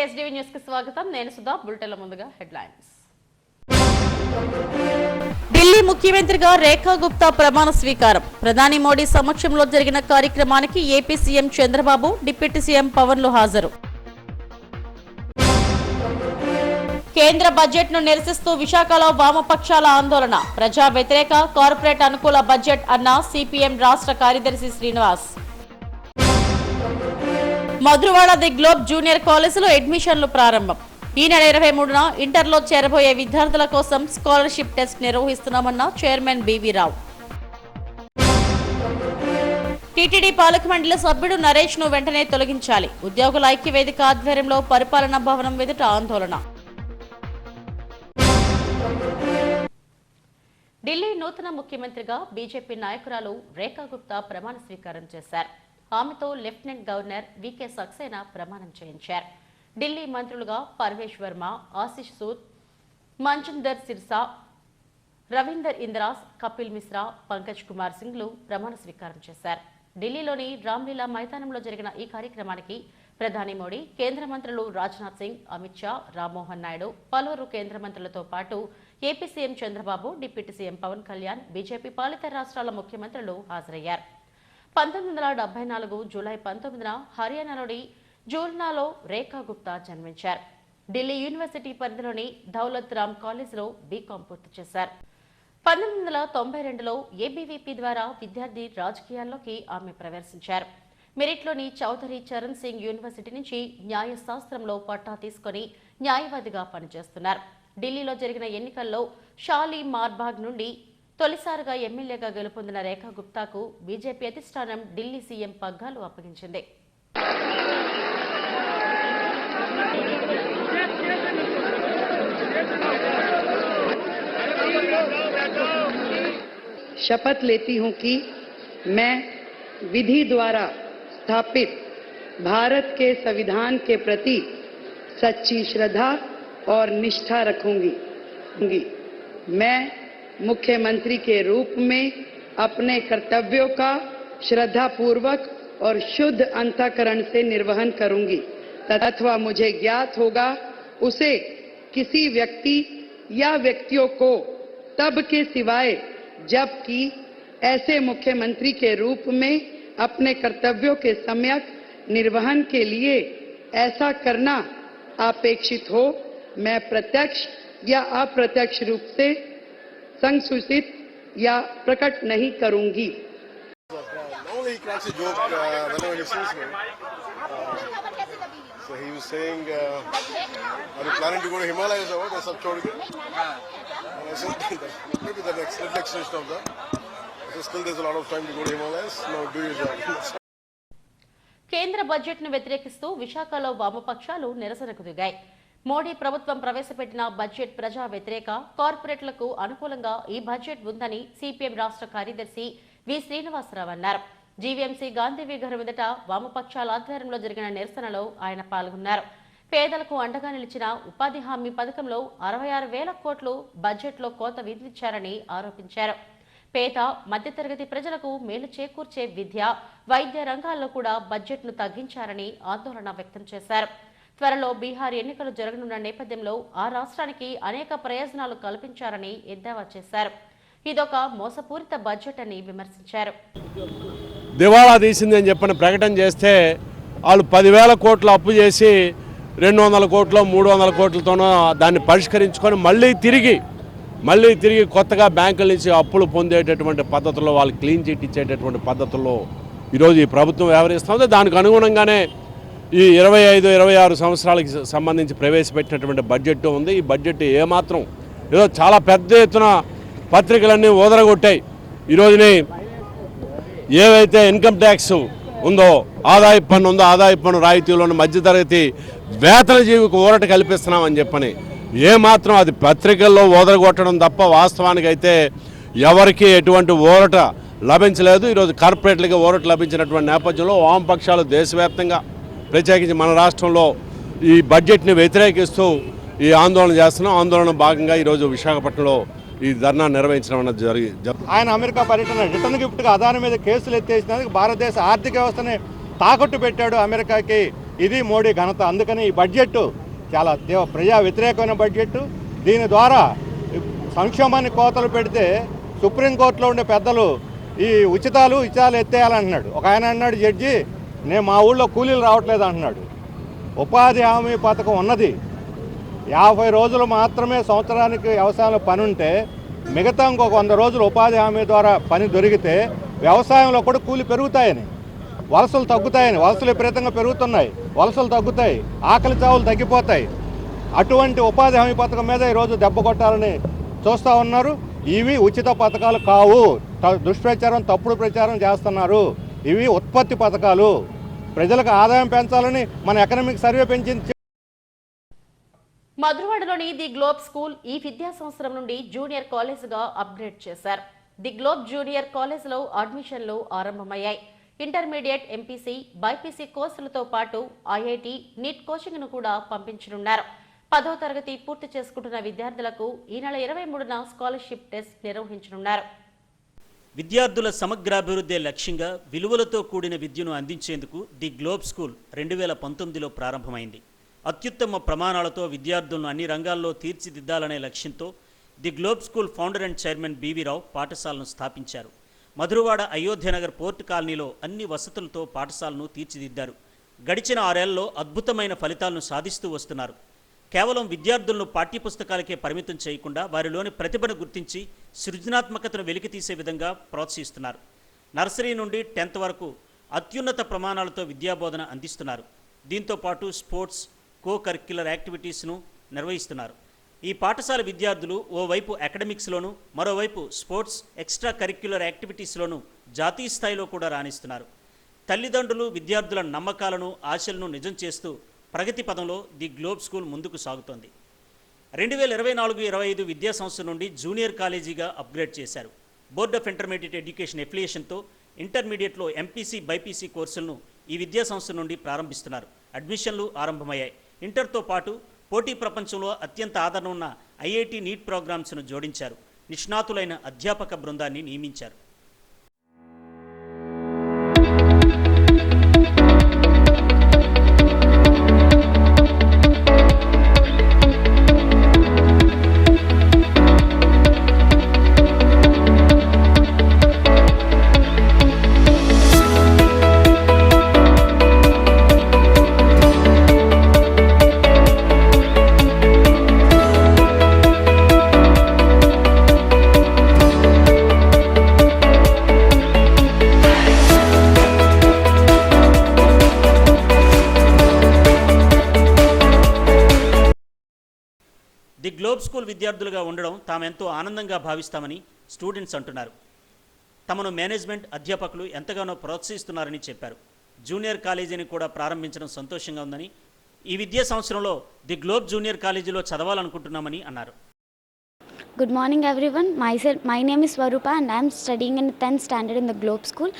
SDV news కి స్వాగతం. నేను సుధా. బులెటిన్ల ముందుగా హెడ్లైన్స్. ఢిల్లీ ముఖ్యమంత్రిగా రేఖా గుప్తా ప్రమాణ స్వీకారం. ప్రధాని మోడీ సమక్షంలో జరిగిన కార్యక్రమానికి AP CM Chandrababu, deputy CM పవన్లు హాజరు. కేంద్ర బడ్జెట్ ను నిరసిస్తూ విశాఖలో వామపక్షాల ఆందోళన. ప్రజా వ్యతిరేక, కార్పొరేట్ అనుకూల బడ్జెట్ అన్న సిపిఎం రాష్ట్ర కార్యదర్శి Srinivas. Madhurawada the globe junior కాలేజీలో అడ్మిషన్లు ప్రారంభం. ఈ నెల 23న ఇంటర్లో చేరబోయే విద్యార్థుల కోసం స్కాలర్షిప్ టెస్ట్ నిర్వహిస్తున్నామన్న చైర్మన్ బివి రావు. టీటీడీ పాలక మండలి సభ్యుడు నరేష్ ను వెంటనే తొలగించాలి. ఉద్యోగుల ఐక్యవేదిక ఆధ్వర్యంలో పరిపాలనా భవనం ఎదుట ఆందోళన. ఢిల్లీ నూతన ముఖ్యమంత్రిగా బీజేపీ నాయకురాలు రేఖా గుప్తా ప్రమాణ స్వీకారం చేశారు. ఆమెతో లెఫ్టినెంట్ గవర్నర్ వికే సక్సేనా ప్రమాణం చేయించారు. ఢిల్లీ మంత్రులుగా పర్వేష్ వర్మ, ఆశిష్ సూద్, మంజిందర్ సిర్సా, రవీందర్ ఇంద్రాస్, కపిల్ మిశ్రా, పంకజ్ కుమార్ సింగ్లు ప్రమాణ స్వీకారం చేశారు. ఢిల్లీలోని రామ్లీలా మైదానంలో జరిగిన ఈ కార్యక్రమానికి ప్రధాని మోడీ, కేంద్ర మంత్రులు రాజ్నాథ్ సింగ్, అమిత్ షా, రామ్మోహన్ నాయుడు, పలువురు కేంద్ర మంత్రులతో పాటు AP CM Chandrababu, deputy CM Pawan Kalyan, BJP పాలిత రాష్ట్రాల ముఖ్యమంత్రులు హాజరయ్యారు. 1974 జూలై 19న హర్యానాలోని జూల్నాలో రేఖా గుప్తా జన్మించారు. ఢిల్లీ యూనివర్సిటీ పరిధిలోని దౌలత్ రామ్ కాలేజీలో బీకాం పూర్తి చేశారు. 1992లో ఏబీవీపీ ద్వారా విద్యార్థి రాజకీయాల్లోకి ఆమె ప్రవేశించారు. మెరిట్లోని చౌదరి చరణ్ సింగ్ యూనివర్సిటీ నుంచి న్యాయశాస్త్రంలో పట్టా తీసుకుని న్యాయవాదిగా పనిచేస్తున్నారు. ఢిల్లీలో జరిగిన ఎన్నికల్లో షాలీ మార్బాగ్ నుండి తొలిసారిగా ఎమ్మెల్యేగా గెలుపొందిన రేఖా గుప్తాకు బీజేపీ అధిష్టానం ఢిల్లీ సీఎం పగ్గాలు అప్పగించింది. शपथ लेती हूं कि मैं विधि द्वारा स्थापित भारत के संविधान के प्रति सच्ची श्रद्धा और निष्ठा रखूंगी। मैं मुख्यमंत्री के रूप में अपने कर्तव्यों का श्रद्धापूर्वक और शुद्ध अंतःकरण से निर्वहन करूंगी तथा मुझे ज्ञात होगा उसे किसी व्यक्ति या व्यक्तियों को तब के सिवाय जबकि ऐसे मुख्यमंत्री के रूप में अपने कर्तव्यों के सम्यक निर्वहन के लिए ऐसा करना अपेक्षित हो, मैं प्रत्यक्ष या अप्रत्यक्ष रूप से संसूचित या प्रकट नहीं करूंगी. He cracks a joke whenever he sees me. So he was saying, are you planning to go to Himalayas or what? Sab chhod ke? And I said, maybe the next station of that. So still there's a lot of time to go to Himalayas. Now do your job. కేంద్ర budget ను వ్యతిరేకిస్తూ విశాఖలో వామపక్షాలు నిరసనకు దిగాయి. మోడీ ప్రభుత్వం ప్రవేశపెట్టిన budget ప్రజా వ్యతిరేక, కార్పొరేట్లకు అనుకూలంగా ఈ బడ్జెట్ ఉందని సిపిఎం రాష్ట్ర కార్యదర్శి వి శ్రీనివాసరావు అన్నారు. జీవీఎంసీ గాంధీ విగ్రహం ఎదుట వామపక్షాల ఆధ్వర్యంలో జరిగిన నిరసనలో ఆయన పాల్గొన్నారు. పేదలకు అండగా నిలిచిన ఉపాధి హామీ పథకంలో 66,000 కోట్లు బడ్జెట్లో కోత విధించారని ఆరోపించారు. పేద, మధ్యతరగతి ప్రజలకు మేలు చేకూర్చే విద్య, వైద్య రంగాల్లో కూడా బడ్జెట్ను తగ్గించారని ఆందోళన వ్యక్తం చేశారు. త్వరలో బీహార్ ఎన్నికలు జరగనున్న నేపథ్యంలో ఆ రాష్ట్రానికి అనేక ప్రయోజనాలు కల్పించారని ఎద్దేవా చేశారు. ఇదొక మోసపూరిత బడ్జెట్ అని విమర్శించారు. దివాళా తీసింది అని చెప్పని ప్రకటన చేస్తే వాళ్ళు 10,000 కోట్లు అప్పు చేసి 200 కోట్లు 300 కోట్లతోనో దాన్ని పరిష్కరించుకొని మళ్ళీ తిరిగి కొత్తగా బ్యాంకుల నుంచి అప్పులు పొందేటటువంటి పద్ధతుల్లో వాళ్ళు క్లీన్ చిట్ ఇచ్చేటటువంటి పద్ధతుల్లో ఈరోజు ఈ ప్రభుత్వం వ్యవహరిస్తుంది. దానికి అనుగుణంగానే ఈ 25-26 సంవత్సరాలకి సంబంధించి ప్రవేశపెట్టినటువంటి బడ్జెట్ ఉంది. ఈ బడ్జెట్ ఏమాత్రం ఏదో చాలా పెద్ద ఎత్తున పత్రికలన్నీ ఓదరగొట్టాయి. ఈరోజుని ఏవైతే ఇన్కమ్ ట్యాక్స్ ఉందో, ఆదాయ పన్ను రాయితీలోని మధ్యతరగతి వేతన జీవికి ఊరట కల్పిస్తున్నామని చెప్పని ఏమాత్రం అది పత్రికల్లో ఓదరగొట్టడం తప్ప వాస్తవానికి అయితే ఎవరికి ఎటువంటి ఊరట లభించలేదు. ఈరోజు కార్పొరేట్లకి ఊరట లభించినటువంటి నేపథ్యంలో వామపక్షాలు దేశవ్యాప్తంగా ప్రత్యేకించి మన రాష్ట్రంలో ఈ బడ్జెట్ని వ్యతిరేకిస్తూ ఈ ఆందోళన చేస్తున్నాం. ఆందోళన భాగంగా ఈరోజు విశాఖపట్నంలో ఈ ధర్నా నిర్వహించడం అన్నది జరిగింది. ఆయన అమెరికా పర్యటన రిటర్న్ గిఫ్ట్గా అదాని మీద కేసులు ఎత్తేసినందుకు భారతదేశ ఆర్థిక వ్యవస్థని తాకట్టు పెట్టాడు అమెరికాకి ఇది మోడీ ఘనత. అందుకని ఈ బడ్జెట్ చాలా ప్రజా వ్యతిరేకమైన బడ్జెట్. దీని ద్వారా సంక్షేమాన్ని కోతలు పెడితే సుప్రీంకోర్టులో ఉండే పెద్దలు ఈ ఉచితాలు ఎత్తేయాలంటున్నాడు. ఒక ఆయన అన్నాడు, జడ్జి, నేను మా ఊళ్ళో కూలీలు రావట్లేదు అంటున్నాడు. ఉపాధి హామీ పథకం ఉన్నది, 50 రోజులు మాత్రమే సంవత్సరానికి వ్యవసాయంలో పని ఉంటే మిగతా ఇంకొక 100 రోజులు ఉపాధి హామీ ద్వారా పని దొరికితే వ్యవసాయంలో కూడా కూలి పెరుగుతాయని, వలసలు తగ్గుతాయని. వలసలు విపరీతంగా పెరుగుతున్నాయి, వలసలు తగ్గుతాయి, ఆకలి చావులు తగ్గిపోతాయి. అటువంటి ఉపాధి హామీ పథకం మీద ఈరోజు దెబ్బ కొట్టాలని చూస్తూ ఉన్నారు. ఇవి ఉచిత పథకాలు కావు, దుష్ప్రచారం, తప్పుడు ప్రచారం చేస్తున్నారు. ఇవి ఉత్పత్తి పథకాలు. ప్రజలకు ఆదాయం పెంచాలని మన ఎకనామిక్ సర్వే పెంచింది. మధురవాడలోని ది గ్లోబ్ స్కూల్ ఈ విద్యా సంవత్సరం నుండి జూనియర్ కాలేజ్గా అప్గ్రేడ్ చేశారు. ది గ్లోబ్ జూనియర్ కాలేజ్లో అడ్మిషన్లు ఆరంభమయ్యాయి. ఇంటర్మీడియట్, ఎంపీసీ, బైపీసీ కోర్సులతో పాటు ఐఐటి, నీట్ కోచింగ్ను కూడా పంపించనున్నారు. 10వ తరగతి పూర్తి చేసుకుంటున్న విద్యార్థులకు ఈ నెల 23న స్కాలర్షిప్ టెస్ట్ నిర్వహించనున్నారు. విద్యార్థుల సమగ్రాభివృద్ధి లక్ష్యంగా విలువలతో కూడిన విద్యను అందించేందుకు ది గ్లోబ్ స్కూల్ 2019లో ప్రారంభమైంది. అత్యుత్తమ ప్రమాణాలతో విద్యార్థులను అన్ని రంగాల్లో తీర్చిదిద్దాలనే లక్ష్యంతో the Globe school founder and chairman BV Rao పాఠశాలను స్థాపించారు. మధురవాడ అయోధ్యనగర్ పోర్ట్ కాలనీలో అన్ని వసతులతో పాఠశాలను తీర్చిదిద్దారు. గడిచిన 6 ఏళ్లలో అద్భుతమైన ఫలితాలను సాధిస్తూ వస్తున్నారు. కేవలం విద్యార్థులను పాఠ్యపుస్తకాలకే పరిమితం చేయకుండా వారిలోని ప్రతిభను గుర్తించి సృజనాత్మకతను వెలికితీసే విధంగా ప్రోత్సహిస్తున్నారు. నర్సరీ నుండి 10th వరకు అత్యున్నత ప్రమాణాలతో విద్యాబోధన అందిస్తున్నారు. దీంతో పాటు స్పోర్ట్స్, కో కరిక్యులర్ యాక్టివిటీస్ను నిర్వహిస్తున్నారు. ఈ పాఠశాల విద్యార్థులు ఓవైపు అకాడమిక్స్లోనూ మరోవైపు స్పోర్ట్స్, ఎక్స్ట్రా కరిక్యులర్ యాక్టివిటీస్లోనూ జాతీయ స్థాయిలో కూడా రాణిస్తున్నారు. తల్లిదండ్రులు విద్యార్థుల నమ్మకాలను, ఆశలను నిజం చేస్తూ ప్రగతి పదంలో ది గ్లోబ్ స్కూల్ ముందుకు సాగుతోంది. 2024-25 విద్యా సంవత్సరం నుండి జూనియర్ కాలేజీగా అప్గ్రేడ్ చేశారు. బోర్డ్ ఆఫ్ ఇంటర్మీడియట్ ఎడ్యుకేషన్ ఎఫిలియేషన్తో ఇంటర్మీడియట్లో ఎంపీసీ, బైపీసీ కోర్సులను ఈ విద్యా సంవత్సరం నుండి ప్రారంభిస్తున్నారు. అడ్మిషన్లు ఆరంభమయ్యాయి. ఇంటర్తో పాటు పోటీ ప్రపంచంలో అత్యంత ఆదరణ ఉన్న ఐఐటి, నీట్ ప్రోగ్రామ్స్ను జోడించారు. నిష్ణాతులైన అధ్యాపక బృందాన్ని నియమించారు. ది గ్లోబ్ స్కూల్ విద్యార్థులుగా ఉండడం తామెంతో ఆనందంగా భావిస్తామని స్టూడెంట్స్ అంటున్నారు. తమను మేనేజ్మెంట్, అధ్యాపకులు ఎంతగానో ప్రోత్సహిస్తున్నారని చెప్పారు. జూనియర్ కాలేజీని కూడా ప్రారంభించడం సంతోషంగా ఉందని, ఈ విద్యా సంవత్సరంలో ది గ్లోబ్ జూనియర్ కాలేజీలో చదవాలనుకుంటున్నామని అన్నారు. Good morning everyone. My name is Swarupa and I am studying in 10th standard in the Globe School.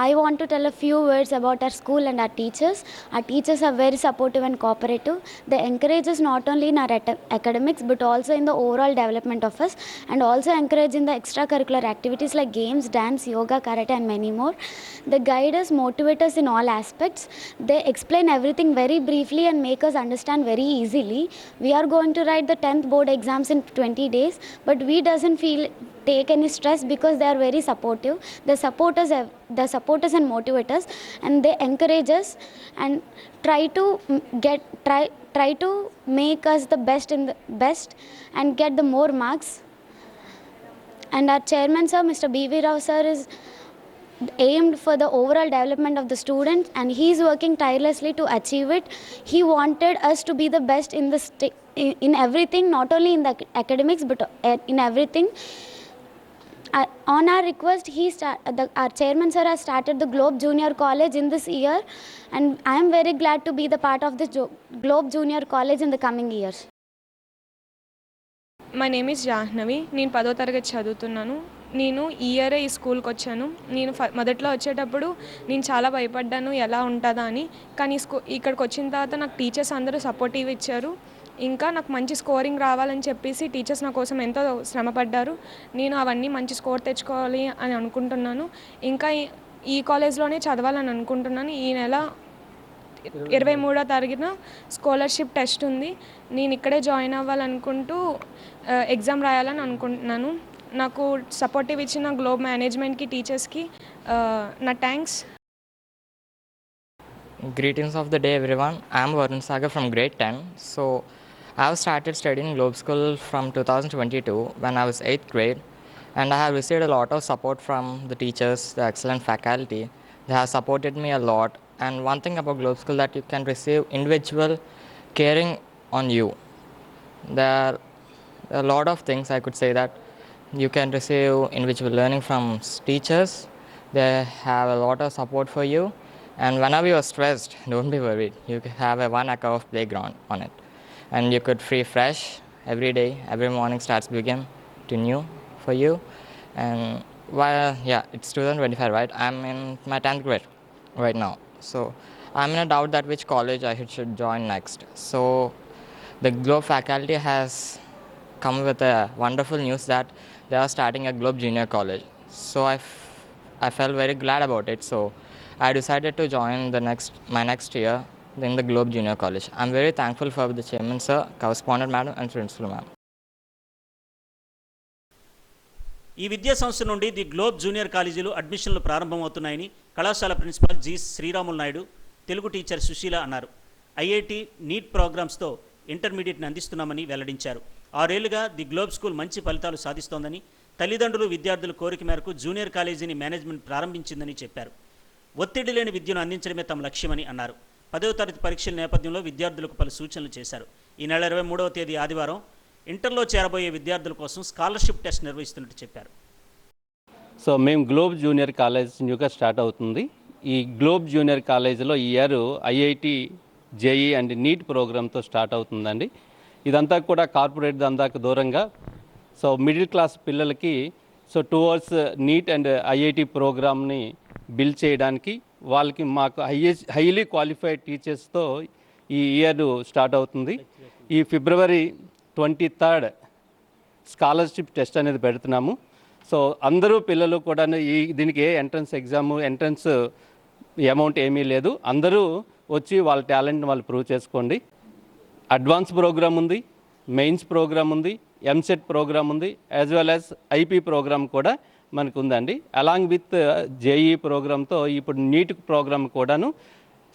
I want to tell a few words about our school and our teachers. Our teachers are very supportive and cooperative. They encourage us not only in our academics but also in the overall development of us, and also encourage in the extracurricular activities like games, dance, yoga, karate and many more. They guide us, motivate us in all aspects. They explain everything very briefly and make us understand very easily. We are going to write the 10th board exams in 20 days. But we doesn't take any stress because they are very supportive. They support us and motivate us, and they encourage us and try to make us the best and get the more marks. And our chairman sir, Mr. B.V. Rao sir, is aimed for the overall development of the students, and he is working tirelessly to achieve it. He wanted us to be the best in everything, not only in the academics but in everything. On our request, our chairman sir has started the Globe Junior College in this year, and I am very glad to be the part of this Globe Junior College in the coming years. My name is Jahnavi. నేను 10వ తరగతి చదువుతున్నాను. నేను ఈ year ఈ స్కూల్కి వచ్చాను. నేను మొదట్లో వచ్చేటప్పుడు నేను చాలా భయపడ్డాను ఎలా ఉంటుందా అని, కానీ ఇక్కడికి వచ్చిన తర్వాత నాకు టీచర్స్ అందరూ సపోర్టివ్ ఇచ్చారు. ఇంకా నాకు మంచి స్కోరింగ్ రావాలని చెప్పేసి టీచర్స్ నా కోసం ఎంతో శ్రమపడ్డారు. నేను అవన్నీ మంచి స్కోర్ తెచ్చుకోవాలి అని అనుకుంటున్నాను. ఇంకా ఈ కాలేజ్లోనే చదవాలని అనుకుంటున్నాను. ఈ నెల 23వ తారీఖున స్కాలర్షిప్ టెస్ట్ ఉంది. నేను ఇక్కడే జాయిన్ అవ్వాలనుకుంటూ ఎగ్జామ్ రాయాలని అనుకుంటున్నాను. నాకు సపోర్టివ్ ఇచ్చిన గ్లోబ్ మేనేజ్మెంట్కి, టీచర్స్కి నా thanks. Greetings of the day, everyone. I am Varun Sagar from grade 10. So, I have started studying Globe School from 2022 when I was 8th grade, and I have received a lot of support from the teachers, the excellent faculty. They have supported me a lot. And one thing about Globe School that you can receive individual caring on you. There are a lot of things I could say that you can receive individual learning from teachers. They have a lot of support for you. And whenever you are stressed, don't be worried. You can have a 1 acre of playground on it. And you could free fresh every day. Every morning starts begin to new for you. And it's 2025, right? I'm in my 10th grade right now. So I'm in a doubt that which college I should join next. So the Globe faculty has come with a wonderful news that they are starting a Globe Junior College. So I felt very glad about it. So I decided to join my next year in the Globe Junior College. I'm very thankful for the chairman sir, correspondent madam and principal ma'am. ఈ విద్యా సంస్థ నుండి the globe junior కాలేజీలో అడ్మిషన్లు ప్రారంభమవుతున్నాయని కళాశాల principal G Sriramulu Naidu, Telugu teacher Sushila అన్నారు. IIT neat ప్రోగ్రామ్స్తో ఇంటర్మీడియట్ని అందిస్తున్నామని వెల్లడించారు. 6 ఏళ్లుగా ది గ్లోబ్ స్కూల్ మంచి ఫలితాలు సాధిస్తోందని, తల్లిదండ్రులు విద్యార్థుల కోరిక మేరకు జూనియర్ కాలేజీని మేనేజ్మెంట్ ప్రారంభించిందని చెప్పారు. ఒత్తిడి లేని విద్యను అందించడమే తమ లక్ష్యమని అన్నారు. 10వ తరగతి పరీక్షల నేపథ్యంలో విద్యార్థులకు పలు సూచనలు చేశారు. ఈ నెల 23వ తేదీ ఆదివారం ఇంటర్లో చేరబోయే విద్యార్థుల కోసం స్కాలర్షిప్ టెస్ట్ నిర్వహిస్తున్నట్టు చెప్పారు. సో మేము గ్లోబ్ జూనియర్ కాలేజ్ న్యూగా స్టార్ట్ అవుతుంది. ఈ గ్లోబ్ జూనియర్ కాలేజీలో ఈ year IIT, JEE and NEET ప్రోగ్రామ్తో స్టార్ట్ అవుతుందండి. ఇదంతా కూడా కార్పొరేట్ దందాకు దూరంగా సో మిడిల్ క్లాస్ పిల్లలకి so towards NEET and IIT ప్రోగ్రామ్ని బిల్డ్ చేయడానికి వాళ్ళకి మాకు హైలీ క్వాలిఫైడ్ టీచర్స్తో ఈ ఇయర్ స్టార్ట్ అవుతుంది. ఈ ఫిబ్రవరి 23rd స్కాలర్షిప్ టెస్ట్ అనేది పెడుతున్నాము. సో అందరూ పిల్లలు కూడా దీనికి ఏ ఎంట్రన్స్ అమౌంట్ ఏమీ లేదు. అందరూ వచ్చి వాళ్ళ టాలెంట్ వాళ్ళు ప్రూవ్ చేసుకోండి. అడ్వాన్స్ ప్రోగ్రామ్ ఉంది, మెయిన్స్ ప్రోగ్రామ్ ఉంది, ఎంసెట్ ప్రోగ్రామ్ ఉంది, as well as IP program కూడా మనకు ఉందండి. అలాంగ్ విత్ జేఈ ప్రోగ్రామ్తో ఇప్పుడు నీట్ ప్రోగ్రామ్ కూడాను.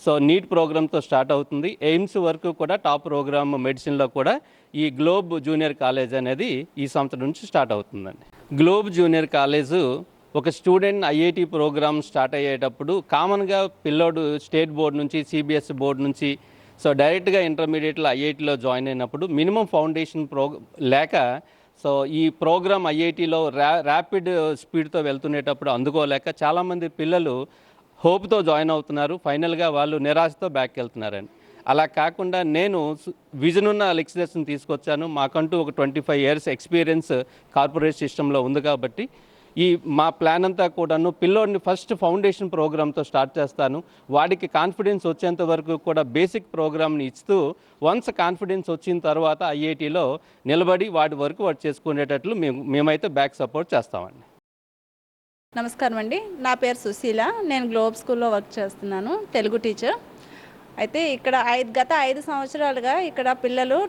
సో నీట్ ప్రోగ్రామ్తో స్టార్ట్ అవుతుంది. ఎయిమ్స్ వరకు కూడా టాప్ ప్రోగ్రామ్ మెడిసిన్లో కూడా ఈ గ్లోబ్ జూనియర్ కాలేజ్ అనేది ఈ సంవత్సరం నుంచి స్టార్ట్ అవుతుందండి. గ్లోబ్ జూనియర్ కాలేజు ఒక స్టూడెంట్ ఐఐటి ప్రోగ్రామ్ స్టార్ట్ అయ్యేటప్పుడు కామన్గా పిల్లోడు స్టేట్ బోర్డు నుంచి, సిబిఎస్ బోర్డు నుంచి సో డైరెక్ట్గా ఇంటర్మీడియట్లో ఐఐటిలో జాయిన్ అయినప్పుడు మినిమం ఫౌండేషన్ లేక సో ఈ ప్రోగ్రామ్ ఐఐటిలో ర్యాపిడ్ స్పీడ్తో వెళ్తునేటప్పుడు అందుకోలేక చాలామంది పిల్లలు హోప్తో జాయిన్ అవుతున్నారు. ఫైనల్గా వాళ్ళు నిరాశతో బ్యాక్ వెళ్తున్నారండి. అలా కాకుండా నేను విజన్ ఉన్న లెక్చరర్స్ని తీసుకొచ్చాను. మాకంటూ ఒక 25 years ఎక్స్పీరియన్స్ కార్పొరేట్ సిస్టంలో ఉంది కాబట్టి మా ప్లాన్ అంతా కూడాను పిల్లోడిని ఫస్ట్ ఫౌండేషన్ ప్రోగ్రామ్తో స్టార్ట్ చేస్తాను. వాడికి కాన్ఫిడెన్స్ వచ్చేంత వరకు కూడా బేసిక్ ప్రోగ్రామ్ని ఇస్తూ వన్స్ కాన్ఫిడెన్స్ వచ్చిన తర్వాత ఐఐటిలో నిలబడి వాడి వరకు వాడు చేసుకునేటట్లు మేమైతే బ్యాక్ సపోర్ట్ చేస్తామండి. నమస్కారం అండి, నా పేరు సుశీల. నేను గ్లోబ్ స్కూల్లో వర్క్ చేస్తున్నాను, తెలుగు టీచర్. అయితే ఇక్కడ గత 5 సంవత్సరాలుగా ఇక్కడ పిల్లలు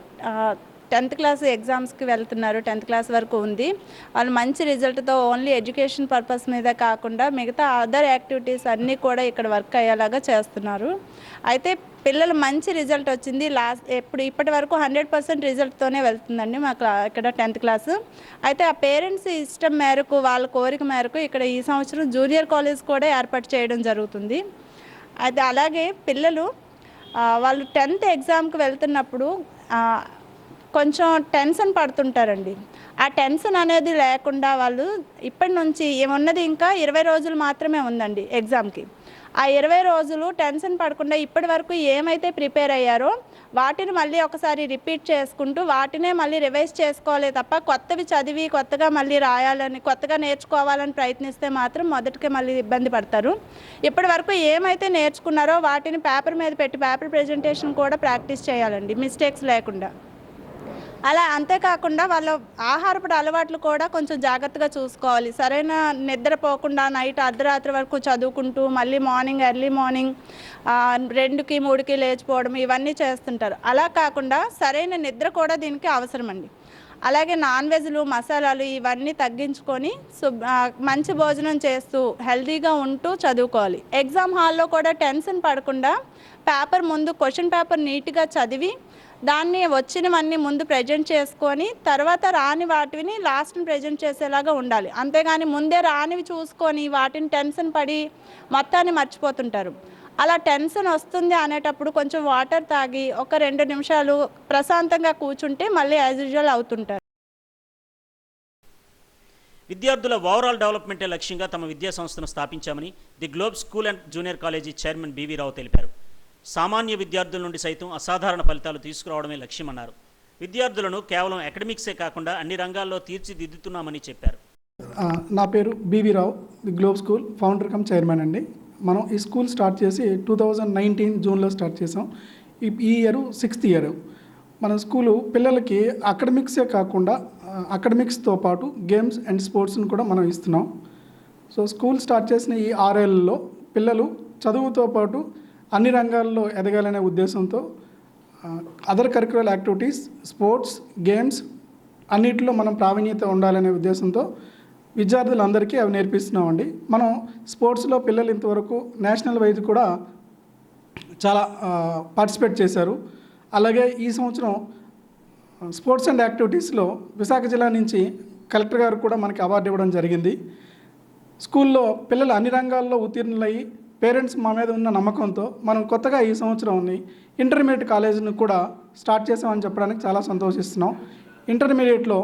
10th క్లాస్ ఎగ్జామ్స్కి వెళ్తున్నారు. 10th క్లాస్ వరకు ఉంది. వాళ్ళు మంచి రిజల్ట్తో ఓన్లీ ఎడ్యుకేషన్ పర్పస్ మీద కాకుండా మిగతా అదర్ యాక్టివిటీస్ అన్నీ కూడా ఇక్కడ వర్క్ అయ్యేలాగా చేస్తున్నారు. అయితే పిల్లలు మంచి రిజల్ట్ వచ్చింది. ఇప్పటి వరకు 100% రిజల్ట్తోనే వెళ్తుందండి మా ఇక్కడ 10th క్లాస్. అయితే ఆ పేరెంట్స్ ఇష్టం మేరకు, వాళ్ళ కోరిక మేరకు ఇక్కడ ఈ సంవత్సరం జూనియర్ కాలేజ్ కూడా ఏర్పాటు చేయడం జరుగుతుంది. అయితే అలాగే పిల్లలు వాళ్ళు 10th ఎగ్జామ్కి వెళ్తున్నప్పుడు కొంచెం టెన్షన్ పడుతుంటారండి. ఆ టెన్షన్ అనేది లేకుండా వాళ్ళు ఇప్పటి నుంచి ఏమున్నది ఇంకా 20 రోజులు మాత్రమే ఉందండి ఎగ్జామ్కి. ఆ 20 రోజులు టెన్షన్ పడకుండా ఇప్పటి వరకు ఏమైతే ప్రిపేర్ అయ్యారో వాటిని మళ్ళీ ఒకసారి రిపీట్ చేసుకుంటూ వాటినే మళ్ళీ రివైజ్ చేసుకోవాలి తప్ప కొత్తవి చదివి కొత్తగా మళ్ళీ రాయాలని, కొత్తగా నేర్చుకోవాలని ప్రయత్నిస్తే మాత్రం మొదటికే మళ్ళీ ఇబ్బంది పడతారు. ఇప్పటి వరకు ఏమైతే నేర్చుకున్నారో వాటిని పేపర్ మీద పెట్టి పేపర్ ప్రెజెంటేషన్ కూడా ప్రాక్టీస్ చేయాలండి, మిస్టేక్స్ లేకుండా. అలా అంతేకాకుండా వాళ్ళ ఆహారపు అలవాట్లు కూడా కొంచెం జాగ్రత్తగా చూసుకోవాలి. సరైన నిద్రపోకుండా నైట్ అర్ధరాత్రి వరకు చదువుకుంటూ మళ్ళీ మార్నింగ్ ఎర్లీ మార్నింగ్ 2కి 3కి లేచిపోవడం ఇవన్నీ చేస్తుంటారు. అలా కాకుండా సరైన నిద్ర కూడా దీనికి అవసరమండి. అలాగే నాన్ వెజ్లు మసాలాలు ఇవన్నీ తగ్గించుకొని మంచి భోజనం చేస్తూ హెల్తీగా ఉంటూ చదువుకోవాలి. ఎగ్జామ్ హాల్లో కూడా టెన్షన్ పడకుండా పేపర్ ముందు క్వశ్చన్ పేపర్ నీట్గా చదివి దాన్ని వచ్చినవన్నీ ముందు ప్రజెంట్ చేసుకొని తర్వాత రాని వాటిని లాస్ట్ని ప్రజెంట్ చేసేలాగా ఉండాలి. అంతేగాని ముందే రానివి చూసుకొని వాటిని టెన్షన్ పడి మొత్తాన్ని మర్చిపోతుంటారు. అలా టెన్షన్ వస్తుంది అనేటప్పుడు కొంచెం వాటర్ తాగి ఒక 2 నిమిషాలు ప్రశాంతంగా కూర్చుంటే మళ్ళీ యాజ్ యూజువల్ అవుతుంటారు. విద్యార్థుల ఓవరాల్ డెవలప్మెంటే లక్ష్యంగా తమ విద్యా సంస్థను స్థాపించామని the Globe school and junior college chairman BV Rao తెలిపారు. సామాన్య విద్యార్థుల నుండి సైతం అసాధారణ ఫలితాలు తీసుకురావడమే లక్ష్యమన్నారు. విద్యార్థులను కేవలం అకాడమిక్సే కాకుండా అన్ని రంగాల్లో తీర్చిదిద్దుతున్నామని చెప్పారు. నా పేరు BV Rao, the Globe school founder cum chairman అండి. మనం ఈ స్కూల్ స్టార్ట్ చేసి 2019 జూన్లో స్టార్ట్ చేసాం. ఈ ఇయర్ 6th ఇయర్. మన స్కూలు పిల్లలకి అకాడమిక్సే కాకుండా అకాడమిక్స్తో పాటు గేమ్స్ అండ్ స్పోర్ట్స్ని కూడా మనం ఇస్తున్నాం. సో స్కూల్ స్టార్ట్ చేసిన ఈ 6 ఏళ్లలో పిల్లలు చదువుతో పాటు అన్ని రంగాల్లో ఎదగాలనే ఉద్దేశంతో other curricular activities, sports, games అన్నిటిలో మనం ప్రావీణ్యత ఉండాలనే ఉద్దేశంతో విద్యార్థులందరికీ అవి నేర్పిస్తున్నామండి. మనం స్పోర్ట్స్లో పిల్లలు ఇంతవరకు నేషనల్ వైజ్ కూడా చాలా పార్టిసిపేట్ చేశారు. అలాగే ఈ సంవత్సరం స్పోర్ట్స్ అండ్ యాక్టివిటీస్లో విశాఖ జిల్లా నుంచి కలెక్టర్ గారు కూడా మనకి అవార్డు ఇవ్వడం జరిగింది. స్కూల్లో పిల్లలు అన్ని రంగాల్లో ఉత్తీర్ణులయ్యి పేరెంట్స్ మా మీద ఉన్న నమ్మకంతో మనం కొత్తగా ఈ సంవత్సరం ఇంటర్మీడియట్ కాలేజీని కూడా స్టార్ట్ చేసామని చెప్పడానికి చాలా సంతోషిస్తున్నాం. ఇంటర్మీడియట్లో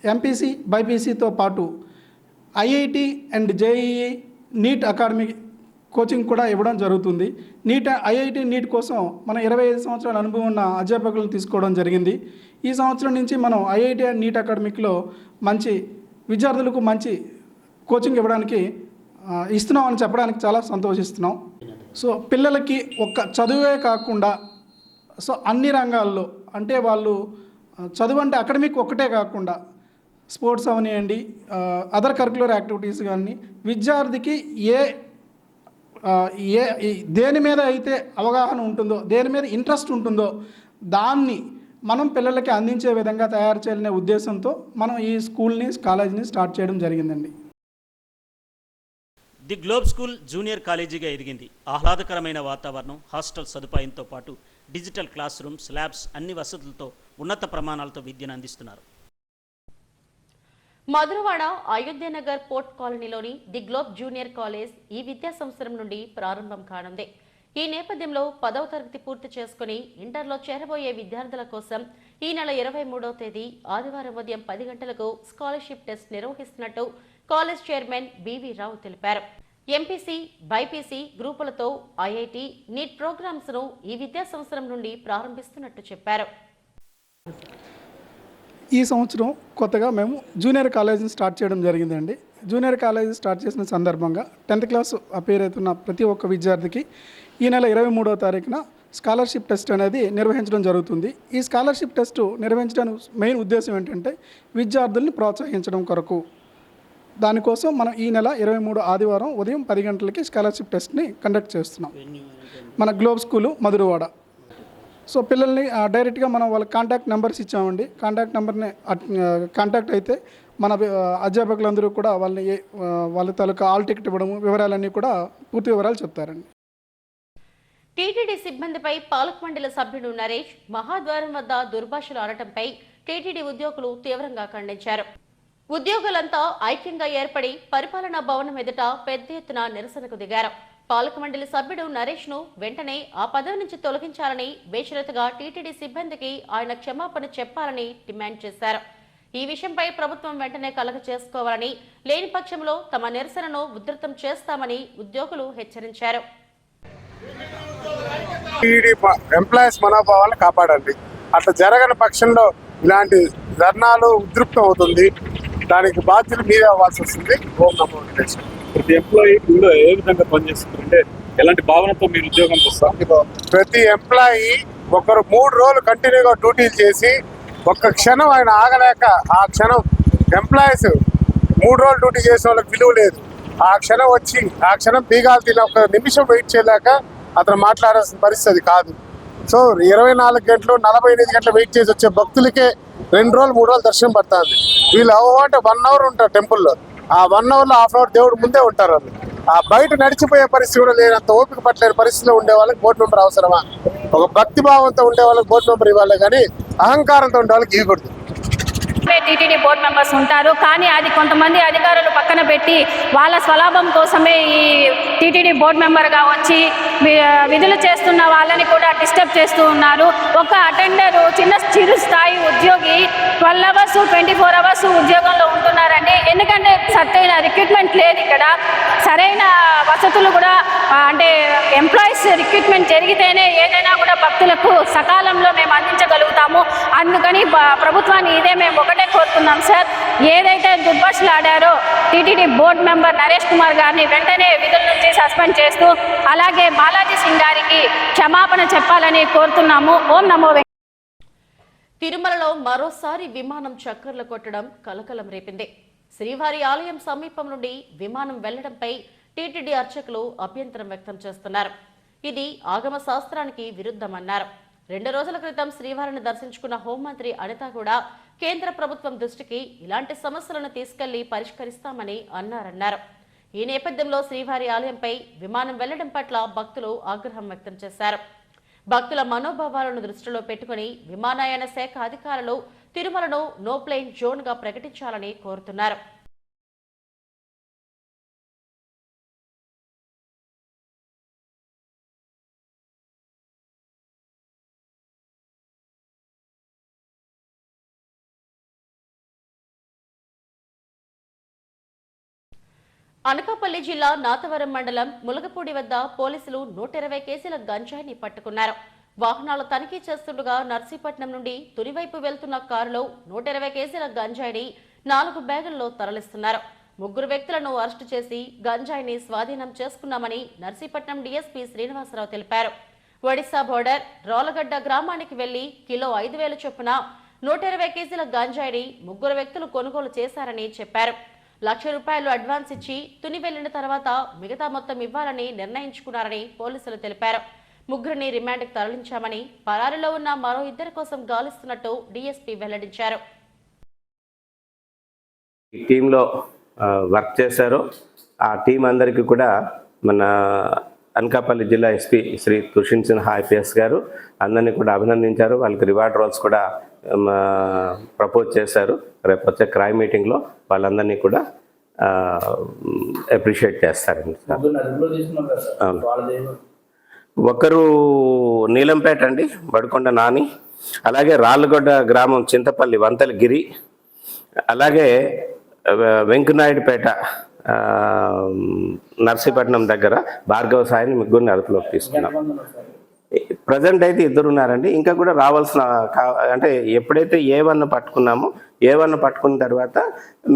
ఎంపీసీ, బైపీసీతో పాటు IIT and JEE NEET academy coaching కూడా ఇవ్వడం జరుగుతుంది. ఐఐటి నీట్ కోసం మనం 25 సంవత్సరాల అనుభవం ఉన్న అధ్యాపకులను తీసుకోవడం జరిగింది. ఈ సంవత్సరం నుంచి మనం ఐఐటి అండ్ నీట్ అకాడమిక్లో మంచి విద్యార్థులకు మంచి కోచింగ్ ఇవ్వడానికి ఇస్తున్నామని చెప్పడానికి చాలా సంతోషిస్తున్నాం. సో పిల్లలకి ఒక్క చదువే కాకుండా సో అన్ని రంగాల్లో అంటే వాళ్ళు చదువు అంటే అకాడమిక్ ఒక్కటే కాకుండా స్పోర్ట్స్ అవనివ్వండి, అదర్ కరిక్యులర్ యాక్టివిటీస్ కానీ విద్యార్థికి దేని మీద అయితే అవగాహన ఉంటుందో, దేని మీద ఇంట్రెస్ట్ ఉంటుందో దాన్ని మనం పిల్లలకి అందించే విధంగా తయారు చేయాలనే ఉద్దేశంతో మనం ఈ స్కూల్ని, కాలేజీని స్టార్ట్ చేయడం జరిగిందండి. ది గ్లోబ్ స్కూల్ జూనియర్ కాలేజీగా ఎదిగింది. ఆహ్లాదకరమైన వాతావరణం, హాస్టల్ సదుపాయంతో పాటు డిజిటల్ క్లాస్ రూమ్స్, ల్యాబ్స్ అన్ని వసతులతో ఉన్నత ప్రమాణాలతో విద్యను అందిస్తున్నారు. మధురవాడ అయోధ్యనగర్ పోర్ట్ కాలనీలోని ది గ్లోబ్ జూనియర్ కాలేజ్ ఈ విద్యా సంవత్సరం నుండి ప్రారంభం కానుంది. ఈ నేపథ్యంలో 10వ తరగతి పూర్తి చేసుకుని ఇంటర్లో చేరబోయే విద్యార్థుల కోసం ఈ నెల 23వ తేదీ ఆదివారం ఉదయం 10 గంటలకు స్కాలర్షిప్ టెస్ట్ నిర్వహిస్తున్నట్టు కాలేజ్ చైర్మన్ బివి రావు తెలిపారు. ఎంపీసీ, బైపీసీ గ్రూపులతో ఐఐటి, నీట్ ప్రోగ్రామ్స్ ను ఈ విద్యా సంవత్సరం నుండి ప్రారంభిస్తున్నట్టు చెప్పారు. ఈ సంవత్సరం కొత్తగా మేము జూనియర్ కాలేజీని స్టార్ట్ చేయడం జరిగిందండి. జూనియర్ కాలేజీ స్టార్ట్ చేసిన సందర్భంగా 10th క్లాస్ అపేర్ అవుతున్న ప్రతి ఒక్క విద్యార్థికి ఈ నెల 23వ తారీఖున స్కాలర్షిప్ టెస్ట్ అనేది నిర్వహించడం జరుగుతుంది. ఈ స్కాలర్షిప్ టెస్ట్ నిర్వహించడానికి మెయిన్ ఉద్దేశం ఏంటంటే విద్యార్థుల్ని ప్రోత్సహించడం కొరకు. దానికోసం మనం ఈ నెల 23 ఆదివారం ఉదయం 10 గంటలకి స్కాలర్షిప్ టెస్ట్ని కండక్ట్ చేస్తున్నాం మన గ్లోబ్ స్కూలు మధురవాడ. సో పిల్లల్ని డైరెక్ట్గా మనం వాళ్ళ కాంటాక్ట్ నెంబర్స్ ఇచ్చామండి. కాంటాక్ట్ నెంబర్ని కాంటాక్ట్ అయితే మన అధ్యాపకులందరూ కూడా వాళ్ళ తాలూకా ఆల్ టికెట్ ఇవ్వడము, వివరాలన్నీ కూడా పూర్తి వివరాలు చెప్తారండి. టీటీడీ సిబ్బందిపై పాలక మండలి సభ్యుడు నరేష్ మహాద్వారం వద్ద దుర్భాషలు ఆడటంపై టీటీడీ ఉద్యోగులు తీవ్రంగా ఖండించారు. ఉద్యోగులంతా ఐక్యంగా ఏర్పడి పరిపాలనా భవనం ఎదుట పెద్ద ఎత్తున నిరసనకు దిగారు. పాలక మండలి సభ్యుడు నరేష్ ను వెంటనే ఆ పదవి నుంచి తొలగించాలని బేషరతుగా టీటీడీ సిబ్బందికి ఆయన క్షమాపణ చెప్పాలని డిమాండ్ చేశారు. ఈ విషయంపై ప్రభుత్వం వెంటనే కలగ చేసుకోవాలని, లేని పక్షంలో తమ నిరసనను ఉధృతం చేస్తామని ఉద్యోగులు హెచ్చరించారు. ఎంప్లాయీస్ మనోభావాలను కాపాడండి. అట్లా జరగని పక్షంలో ఇలాంటి ధర్నాలు ఉధృతం అవుతుంది. దానికి బాధ్యతలు మీరే అవ్వాల్సి వస్తుంది. ఓం నమో వెంకటేశ్వర. ప్రతి ఎంప్లాయీ ఏ విధంగా పనిచేస్తుందంటే ఎలాంటి భావనతో మీరు ఉద్యోగం వస్తాం? ప్రతి ఎంప్లాయీ ఒకరు 3 రోజులు కంటిన్యూగా డ్యూటీలు చేసి ఒక్క క్షణం ఆయన ఆగలేక ఆ క్షణం ఎంప్లాయీస్ 3 రోజులు డ్యూటీ చేసిన వాళ్ళకి విలువ లేదు. ఆ క్షణం వచ్చి ఆ క్షణం బీగాలు తిన ఒక నిమిషం వెయిట్ చేయలేక అతను మాట్లాడాల్సిన పరిస్థితి కాదు. సో 24 గంటలు 48 గంటలు వెయిట్ చేసి వచ్చే భక్తులకే 2 రోజులు 3 రోజులు దర్శనం పడుతుంది. వీళ్ళు అంటే 1 అవర్ ఉంటారు టెంపుల్లో. ఆ 1 అవర్లో హాఫ్ అవర్ దేవుడు ముందే ఉంటారు. వాళ్ళు ఆ బయట నడిచిపోయే పరిస్థితి కూడా లేనంత ఓపిక పట్టలేని పరిస్థితిలో ఉండే వాళ్ళకి బోర్డు మెంబర్ అవసరమా? ఒక భక్తి భావంతో ఉండే వాళ్ళకి బోర్డు మెంబర్ ఇవ్వాలి, కానీ అహంకారంతో ఉండే వాళ్ళకి ఇవ్వకూడదు. టీటీడీ బోర్డు మెంబర్స్ ఉంటారు, కానీ అది కొంతమంది అధికారులు పక్కన పెట్టి వాళ్ళ స్వలాభం కోసమే ఈ టీటీడీ బోర్డు మెంబర్గా వచ్చి విధులు చేస్తున్న వాళ్ళని కూడా డిస్టర్బ్ చేస్తూ ఉన్నారు. ఒక అటెండరు చిరు స్థాయి ఉద్యోగి 12 అవర్స్ 24 అవర్స్ ఉద్యోగంలో ఉంటున్నారండి. ఎందుకంటే సరైన రిక్రూట్మెంట్ లేదు ఇక్కడ, సరైన వసతులు కూడా అంటే ఎంప్లాయీస్ రిక్రూట్మెంట్ జరిగితేనే ఏదైనా కూడా భక్తులకు సకాలంలో మేము అందించగలుగుతాము. అందుకని ప్రభుత్వాన్ని ఇదే మేము ఒకటే కోరుతున్నాం సార్. ఏదైతే దుర్భాషలు ఆడారో TTD board member Naresh Kumar గారిని వెంటనే విధుల నుంచి సస్పెండ్ చేస్తూ, అలాగే బాలాజీ సింగ్ గారికి క్షమాపణ చెప్పాలని కోరుతున్నాము. ఓం నమో. తిరుమలలో మరోసారి విమానం చక్కర్లు కొట్టడం కలకలం రేపింది. శ్రీవారి ఆలయం సమీపం నుండి విమానం వెళ్లడంపై టీటీడీ అర్చకులు అభ్యంతరం వ్యక్తం చేస్తున్నారు. ఇది ఆగమ శాస్త్రానికి విరుద్ధమన్నారు. 2 రోజుల క్రితం శ్రీవారిని దర్శించుకున్న హోంమంత్రి అనిత కూడా కేంద్ర ప్రభుత్వం దృష్టికి ఇలాంటి సమస్యలను తీసుకెళ్లి పరిష్కరిస్తామని అన్నారన్నారు. ఈ నేపథ్యంలో శ్రీవారి ఆలయంపై విమానం వెళ్లడం పట్ల భక్తులు ఆగ్రహం వ్యక్తం చేశారు. భక్తుల మనోభావాలను దృష్టిలో పెట్టుకుని విమానయాన శాఖ అధికారులు తిరుమలను నో ప్లేన్ జోన్ గా ప్రకటించాలని కోరుతున్నారు. అనకాపల్లి జిల్లా నాతవరం మండలం ములగపూడి వద్ద పోలీసులు 120 కేజీల గంజాయిని పట్టుకున్నారు. వాహనాలు తనిఖీ చేస్తుండగా నర్సీపట్నం నుండి తునివైపు వెళ్తున్న కారులో 120 కేజీల గంజాయిని 4 బ్యాగుల్లో తరలిస్తున్నారు. 3 వ్యక్తులను అరెస్టు చేసి గంజాయిని స్వాధీనం చేసుకున్నామని నర్సీపట్నం డీఎస్పీ శ్రీనివాసరావు తెలిపారు. ఒడిశా బోర్డర్ రోలగడ్డ గ్రామానికి వెళ్లి కిలో 5,000 చొప్పున 120 కేజీల గంజాయిని 3 వ్యక్తులు కొనుగోలు చేశారని చెప్పారు. ₹1,00,000 అడ్వాన్స్ ఇచ్చి తుని వెళ్లిన తర్వాత మిగతా మొత్తం ఇవ్వాలని నిర్ణయించుకున్నారని పోలీసులు తెలిపారు. 3 రిమాండ్కు తరలించామని, పరారీలో ఉన్న మరో 2 కోసం గాలిస్తున్నట్టు డీఎస్పీ వెల్లడించారు. ఈ టీంలో వర్క్ చేశారో ఆ టీం అందరికీ కూడా మన అనకాపల్లి జిల్లా ఎస్పీ శ్రీ తుషిన్ సిన్హా ఐపీఎస్ గారు అందరినీ కూడా అభినందించారు. వాళ్ళకి రివార్డ్ రోల్స్ కూడా ప్రపోజ్ చేశారు. రేపు వచ్చే క్రైమ్ మీటింగ్లో వాళ్ళందరినీ కూడా అప్రిషియేట్ చేస్తారండి సార్. ఒకరు నీలంపేట అండి, బడికొండ నాని, అలాగే రాళ్ళగొడ్డ గ్రామం చింతపల్లి వంతల గిరి, అలాగే వెంకనాయుడుపేట నర్సీపట్నం దగ్గర భార్గవ సాయిని 3 అదుపులోకి తీసుకున్నాం. ప్రజెంట్ అయితే 2 ఉన్నారండి. ఇంకా కూడా రావాల్సిన అంటే ఎప్పుడైతే A1 పట్టుకున్నామో A1 పట్టుకున్న తర్వాత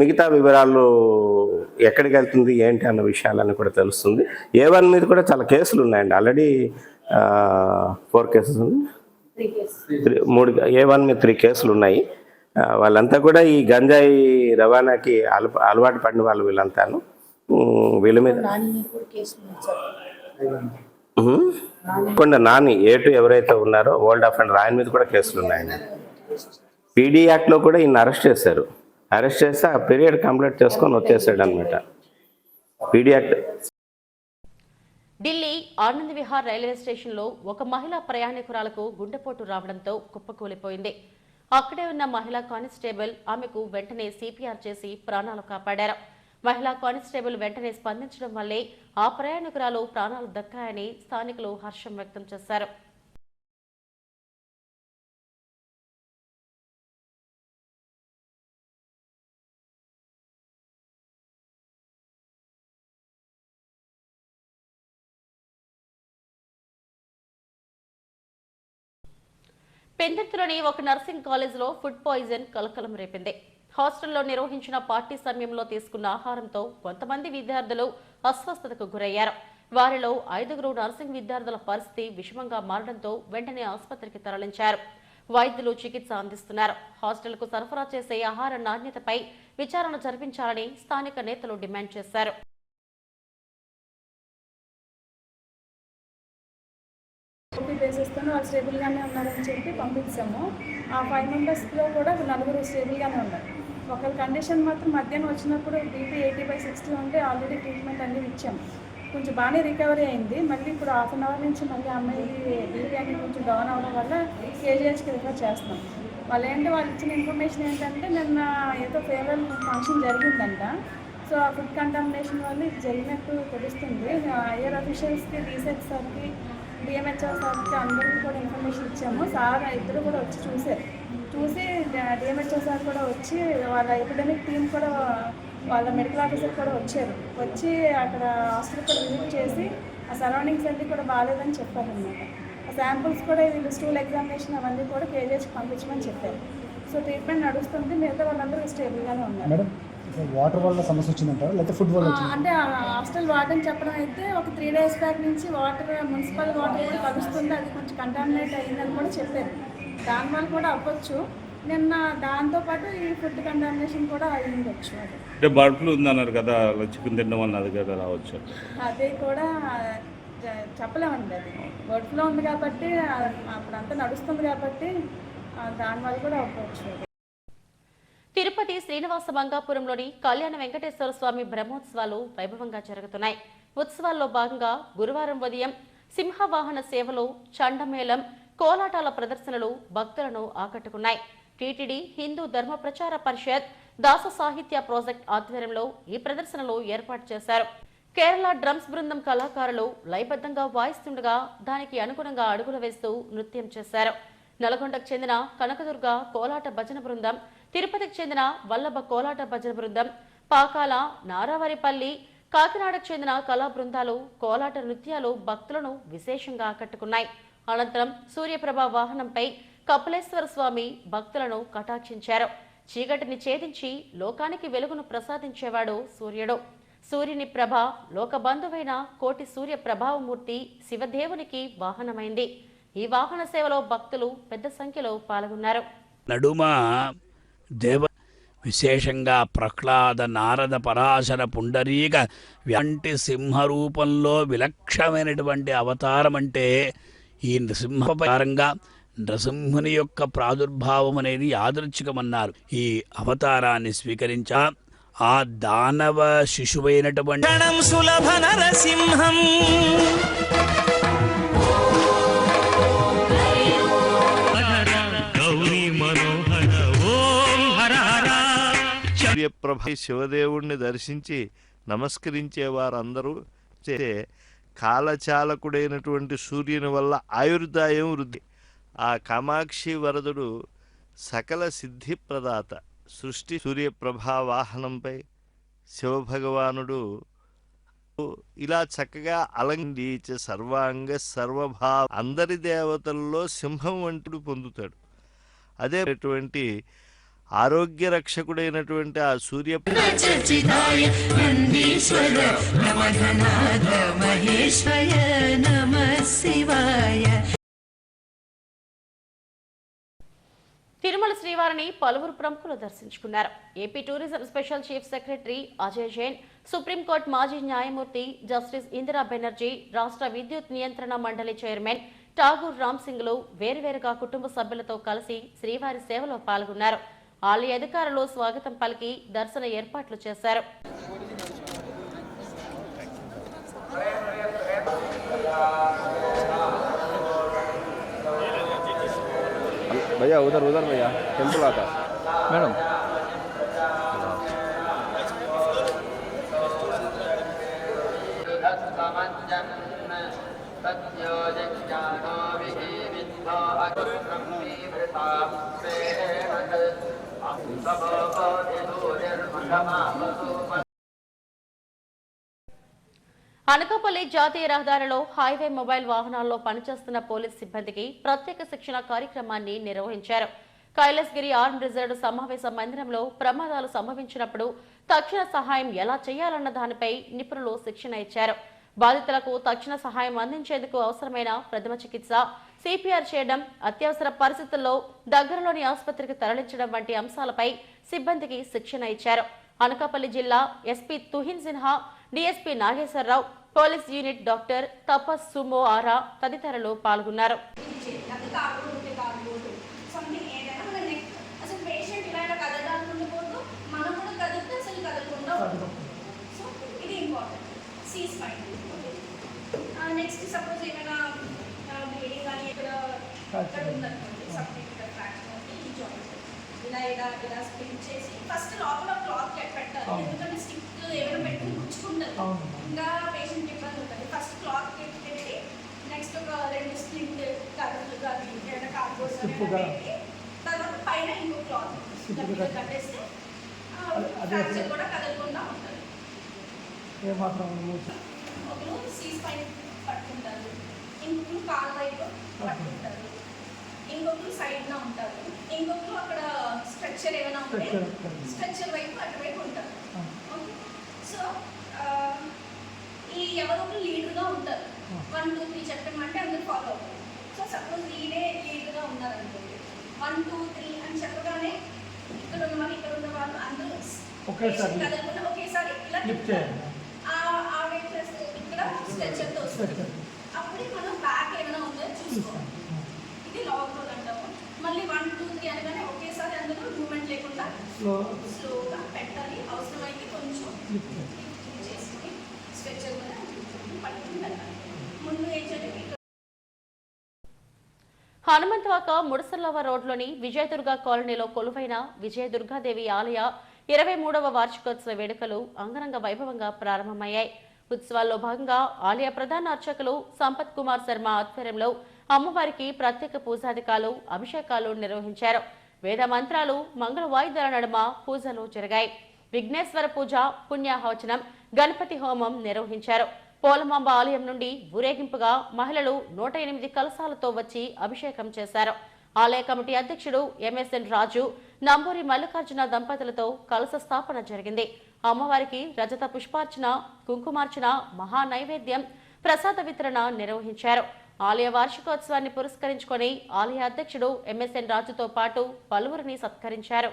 మిగతా వివరాలు ఎక్కడికి వెళ్తుంది ఏంటి అన్న విషయాలని కూడా తెలుస్తుంది. A1 మీద కూడా చాలా కేసులు ఉన్నాయండి. ఆల్రెడీ 4 కేసెస్ ఉన్నాయి. 3 A1 మీద 3 కేసులు ఉన్నాయి. వాళ్ళంతా కూడా ఈ గంజాయి రవాణాకి అలవాటు పడిన వాళ్ళు వీళ్ళంతాను. వీళ్ళ మీద కొండ నాని A2 ఎవరైతే ఉన్నారో ఓల్డ్ అఫెండర్ ఆయన మీద కూడా కేసులు ఉన్నాయండి. పీడీ యాక్ట్లో కూడా ఈయన అరెస్ట్ చేశారు. అరెస్ట్ చేస్తే ఆ పీరియడ్ కంప్లీట్ చేసుకొని వచ్చేసాడు అనమాట. PD act. Delhi Anand Vihar railway స్టేషన్లో ఒక మహిళా ప్రయాణికురాలకు గుండెపోటు రావడంతో కుప్పకూలిపోయింది. అక్కడే ఉన్న మహిళా కానిస్టేబుల్ ఆమెకు వెంటనే CPR చేసి ప్రాణాలు కాపాడారు. మహిళా కానిస్టేబుల్ వెంటనే స్పందించడం వల్లే ఆ ప్రయాణికురాలు ప్రాణాలు దక్కాయని స్థానికులు హర్షం వ్యక్తం చేశారు. పెందుర్తిలోని ఒక నర్సింగ్ కాలేజీలో ఫుడ్ పాయిజన్ కలకలం రేపింది. హాస్టల్లో నిర్వహించిన పార్టీ సమయంలో తీసుకున్న ఆహారంతో కొంతమంది విద్యార్థులు అస్వస్థతకు గురయ్యారు. వారిలో 5 నర్సింగ్ విద్యార్థుల పరిస్థితి విషమంగా మారడంతో వెంటనే ఆసుపత్రికి తరలించారు. వైద్యులు చికిత్స అందిస్తున్నారు. హాస్టల్కు సరఫరా చేసే ఆహార నాణ్యతపై విచారణ జరిపించాలని స్థానిక నేతలు డిమాండ్ చేశారు. ఓపీ బేసిస్తోనే వాళ్ళు స్టేబుల్గానే ఉన్నారని చెప్పి పంపించాము. ఆ 5 మెంబర్స్లో కూడా 4 స్టేబుల్గానే ఉన్నారు. ఒకళ్ళ కండిషన్ మాత్రం మధ్యాహ్నం వచ్చినప్పుడు బీపీ 80/60 ఉంటే ఆల్రెడీ ట్రీట్మెంట్ అన్నీ ఇచ్చాము. కొంచెం బాగానే రికవరీ అయింది. మళ్ళీ ఇప్పుడు హాఫ్ అన్ అవర్ నుంచి మళ్ళీ అమ్మాయి బీపీ అనేది కొంచెం డౌన్ అవ్వడం వల్ల కేజీహెచ్కి రిఫర్ చేస్తున్నాం. వాళ్ళు ఇచ్చిన ఇన్ఫర్మేషన్ ఏంటంటే నిన్న ఏదో ఫేర్వెల్ ఫంక్షన్ జరిగిందంట. సో ఆ ఫుడ్ కంటామినేషన్ వల్ల ఇది జరిగినట్టు తెలుస్తుంది. హైయర్ అఫీషియల్స్కి, రీసెర్చ్ సార్కి, డిఎంహెచ్ఓ సార్కి అందరికీ కూడా ఇన్ఫర్మేషన్ ఇచ్చాము. సార్ ఇద్దరు కూడా వచ్చి చూసి డిఎంహెచ్ఓ సార్ కూడా వచ్చి వాళ్ళ ఎపిడమిక్ టీం కూడా వాళ్ళ మెడికల్ ఆఫీసర్ కూడా వచ్చి అక్కడ హాస్పిటల్ కూడా విజిట్ చేసి ఆ సరౌండింగ్స్ అన్నీ కూడా బాగాలేదని చెప్పారనమాట. ఆ శాంపుల్స్ కూడా వీళ్ళు స్టూల్ ఎగ్జామినేషన్ అవన్నీ కూడా కేజీహెచ్కి పంపించమని చెప్పారు. సో ట్రీట్మెంట్ నడుస్తుంది. మిగతా వాళ్ళందరూ స్టేబుల్గానే ఉన్నారు. వాటర్ వల్ల సమస్య వచ్చిందంటారా లేకపోతే ఫుడ్ వల్ల? అంటే హాస్టల్ వార్డెన్ చెప్పడం అయితే ఒక 3 days బ్యాక్ నుంచి వాటర్ మున్సిపల్ వాటర్ కూడా కలుస్తుంది, అది కొంచెం కంటామినేట్ అయ్యిందని కూడా చెప్పారు. దానివల్ల కూడా అవ్వచ్చు. నిన్న దాంతోపాటు ఈ ఫుడ్ కంటామినేషన్ కూడా అయ్యిండొచ్చు. అంటే బర్డ్ ఫ్లూ ఉందన్నారు కదా, చికెన్ తినడం వల్ల అది కదా రావచ్చు. అదే కూడా చెప్పలేమండి. అది బర్డ్ ఫ్లూ ఉంది కాబట్టి అప్పుడంతా నడుస్తుంది కాబట్టి దానివల్ల కూడా అవ్వచ్చు. తిరుపతి శ్రీనివాస మంగాపురంలోని కళ్యాణ వెంకటేశ్వర స్వామి బ్రహ్మోత్సవాలు వైభవంగా జరుగుతున్నాయి. ఉత్సవాల్లో భాగంగా గురువారం ఉదయం సింహవాహన సేవలు, చండమేళం, కోలాటాల ప్రదర్శనలు భక్తులను ఆకట్టుకున్నాయి. టీటీడీ హిందూ ధర్మ ప్రచార పరిషత్, దాస సాహిత్య ప్రాజెక్ట్ ఆధ్వర్యంలో ఈ ప్రదర్శనలు ఏర్పాటు చేశారు. కేరళ డ్రమ్స్ బృందం కళాకారులు లయబద్ధంగా వాయిస్తుండగా దానికి అనుగుణంగా అడుగులు వేస్తూ నృత్యం చేశారు. నల్గొండకు చెందిన కనకదుర్గ కోలాట భజన బృందం, తిరుపతికి చెందిన వల్లభ కోలాట భజన బృందం, పాకాల, నారావారిపల్లి, కాకినాడకు చెందిన కళా బృందాలు కోలాట నృత్యాలు భక్తులను విశేషంగా ఆకట్టుకున్నాయి. అనంతరం సూర్యప్రభ వాహనంపై కపిలేశ్వర స్వామి భక్తులను కటాక్షించారు. చీకటిని ఛేదించి లోకానికి వెలుగును ప్రసాదించేవాడు సూర్యుడు. సూర్యుని ప్రభ లోకబంధువైన కోటి సూర్య ప్రభావమూర్తి శివదేవునికి వాహనమైంది. ఈ వాహన సేవలో భక్తులు పెద్ద సంఖ్యలో పాల్గొన్నారు. నడుమ దేవ విశేషంగా ప్రహ్లాద, నారద, పరాశర, పుండరీక వంటి సింహరూపంలో విలక్షణమైనటువంటి అవతారం అంటే ఈ నృసింహపరంగా నృసింహుని యొక్క ప్రాదుర్భావం అనేది యాదృచ్ఛికమన్నారు. ఈ అవతారాన్ని స్వీకరించా ఆ దానవ శిశువైనటువంటి సులభ నరసింహం సూర్యప్రభ శివదేవుణ్ణి దర్శించి నమస్కరించే వారందరూ కాలచాలకుడైనటువంటి సూర్యుని వల్ల ఆయుర్దాయం వృద్ధి. ఆ కామాక్షి వరదుడు సకల సిద్ధి ప్రదాత. సృష్టి సూర్యప్రభా వాహనంపై శివభగవానుడు ఇలా చక్కగా అలంకరించ సర్వాంగ సర్వభావ అందరి దేవతల్లో సింహం వంటి పొందుతాడు. అదేటువంటి ఆరోగ్య రక్షకుడైనటువంటి ఆ సూర్య తిరుమల శ్రీవారిని పలువురు ప్రముఖులు దర్శించుకున్నారు. AP tourism special chief secretary Ajay Jain, supreme court మాజీ న్యాయమూర్తి జస్టిస్ ఇందిరా బెనర్జీ, రాష్ట్ర విద్యుత్ నియంత్రణ మండలి చైర్మన్ ఠాగూర్ రామ్ సింగ్లు వేరువేరుగా కుటుంబ సభ్యులతో కలిసి శ్రీవారి సేవలో పాల్గొన్నారు. ఆలయ అధికారులు స్వాగతం పలికి దర్శన ఏర్పాట్లు చేశారు. भैया उधर उधर भैया टेम्पल आता मैडम అనకాపల్లి జాతీయ రహదారిలో హైవే మొబైల్ వాహనాల్లో పనిచేస్తున్న పోలీస్ సిబ్బందికి ప్రత్యేక శిక్షణ కార్యక్రమాన్ని నిర్వహించారు. కైలాసగిరి ఆర్మ్ రిజర్వ్ సమావేశ మందిరంలో ప్రమాదాలు సంభవించినప్పుడు తక్షణ సహాయం ఎలా చేయాలన్న దానిపై నిపుణులు శిక్షణ ఇచ్చారు. బాధితులకు తక్షణ సహాయం అందించేందుకు అవసరమైన ప్రథమ చికిత్స, సిపిఆర్ చేయడం, అత్యవసర పరిస్థితుల్లో దగ్గరలోని ఆసుపత్రికి తరలించడం వంటి అంశాలపై సిబ్బందికి శిక్షణ ఇచ్చారు. అనకాపల్లి జిల్లా SP Tuhin Sinha, DSP Nageswararao, police unit doctor Tapas సుమో ఆరా తదితరులు పాల్గొన్నారు. నెక్స్ట్ సపోజ్ ఏమైనా బ్లీడింగ్ కానీ ఇక్కడ ఉందనుకోండి, సపరేట్ ఈ జాయింట్ ఇలా ఇలా ఇలా స్ప్లిట్ చేసి ఫస్ట్ లోపల క్లాత్ పెట్టాలి. ఎందుకంటే స్టిక్ ఏమైనా పెట్టి గుచ్చుకుంటుంది, ఇంకా పేషెంట్ ఇబ్బంది ఉంటుంది. ఫస్ట్ క్లాత్ పెట్టి నెక్స్ట్ ఒక 2 స్ప్లిట్ కర్రలు కానీ ఏమైనా కార్డ్బోర్డ్స్ పెట్టి తర్వాత పైన ఇంకో క్లాత్ కట్టేస్తే ఫ్రాక్చర్ కూడా కదలకుండా ఉంటుంది. ఒకరు సీస్ పైన పట్టుకుంటారు, ఇంకొకరు కాలు వైపు పట్టుకుంటారు, ఇంకొకరు సైడ్న ఉంటారు, ఇంకొకరు అక్కడ స్ట్రక్చర్ ఏమైనా ఉంటే స్ట్రక్చర్ వైపు అటువైపు ఉంటారు. ఓకే, సో ఈ ఎవరొకరు లీడర్గా ఉంటారు. 1 2 3 చెప్పమంటే అందరూ ఫాలో అవుతారు. సో సపోజ్ లీడర్గా ఉన్నారనుకోండి, 1 2 3 అని చెప్పగానే ఇక్కడ ఉన్న వాళ్ళు ఇక్కడ ఉన్న వాళ్ళు అందరూ కదలకుండా ఒకేసారి ఇలా తిప్పుతారు. ఆ వెయిట్ చేస్తే ఇక్కడ స్ట్రెచర్తో వస్తుంది. అప్పుడే మనం బ్యాక్ ఏమైనా ఉందో చూసుకోవాలి. ఇది లాగ్ రోల్ అంటాము. మళ్ళీ 1 2 3 అనగానే ఒకేసారి అందరూ మూమెంట్ లేకుండా స్లోగా పెట్టాలి. అవసరమైతే కొంచెం చేసుకుని స్ట్రెచర్ కూడా పట్టుకుని పెట్టాలి. ముందు ఏం చేయాలి, హనుమంతవాక ముడసర్లవ రోడ్లోని విజయదుర్గ కాలనీలో కొలువైన విజయదుర్గాదేవి ఆలయ 23వ వార్షికోత్సవ వేడుకలు అంగరంగ వైభవంగా ప్రారంభమయ్యాయి. ఉత్సవాల్లో భాగంగా ఆలయ ప్రధాన అర్చకులు సంపత్ కుమార్ శర్మ ఆధ్వర్యంలో అమ్మవారికి ప్రత్యేక పూజాధికాలు, అభిషేకాలు నిర్వహించారు. వేద మంత్రాలు, మంగళ వాయిద్యాల నడుమ పూజలు జరిగాయి. విఘ్నేశ్వర పూజ, పుణ్యాహవచనం, గణపతి హోమం నిర్వహించారు. పోలమాంబ ఆలయం నుండి ఊరేగింపుగా మహిళలు 108 కలశాలతో వచ్చి అభిషేకం చేశారు. ఆలయ కమిటీ అధ్యక్షుడు ఎంఎస్ఎన్ రాజు, నంబూరి మల్లికార్జున దంపతులతో కలశ స్థాపన జరిగింది. అమ్మవారికి రజత పుష్పార్చన, కుంకుమార్చన, మహా నైవేద్యం, ప్రసాద వితరణ నిర్వహించారు. ఆలయ వార్షికోత్సవాన్ని పురస్కరించుకొని ఆలయ అధ్యక్షుడు ఎంఎస్ఎన్ రాజుతో పాటు పలువురిని సత్కరించారు.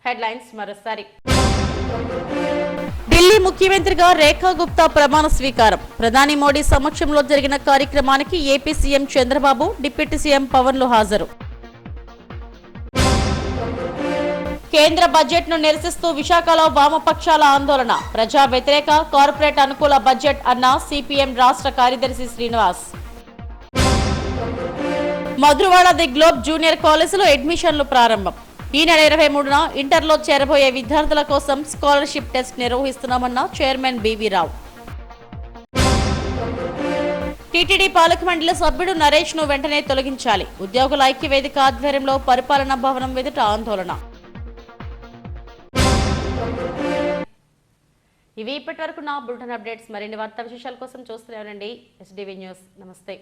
హెడ్లైన్స్ మరోసారి. ఢిల్లీ ముఖ్యమంత్రిగా రేఖా గుప్తా ప్రమాణ స్వీకారం. ప్రధాని మోడీ సమక్షంలో జరిగిన కార్యక్రమానికి AP CM Chandrababu, deputy CM పవన్లు హాజరు. కేంద్ర బడ్జెట్ ను నిరసిస్తూ విశాఖలో వామపక్షాల ఆందోళన. ప్రజా వ్యతిరేక, కార్పొరేట్ అనుకూల బడ్జెట్ అన్న సిపిఎం రాష్ట్ర కార్యదర్శి Srinivas. Madhurawada the globe junior కాలేజీలో అడ్మిషన్లు ప్రారంభం. ఈ నెల 23న ఇంటర్లో చేరబోయే విద్యార్థుల కోసం స్కాలర్షిప్ టెస్ట్ నిర్వహిస్తున్నామన్న చైర్మన్ బివి రావు. టీటీడీ పాలక మండలి సభ్యుడు నరేష్ ను వెంటనే తొలగించాలి. ఉద్యోగుల ఐక్యవేదిక ఆధ్వర్యంలో పరిపాలనా భవనం ఎదుట ఆందోళన. ఇవి ఇప్పటి వరకు నా బులెటిన్ అప్డేట్స్. మరిన్ని వార్తా విశేషాల కోసం చూస్తూనే ఉండండి ఎస్డీవీ న్యూస్. నమస్తే.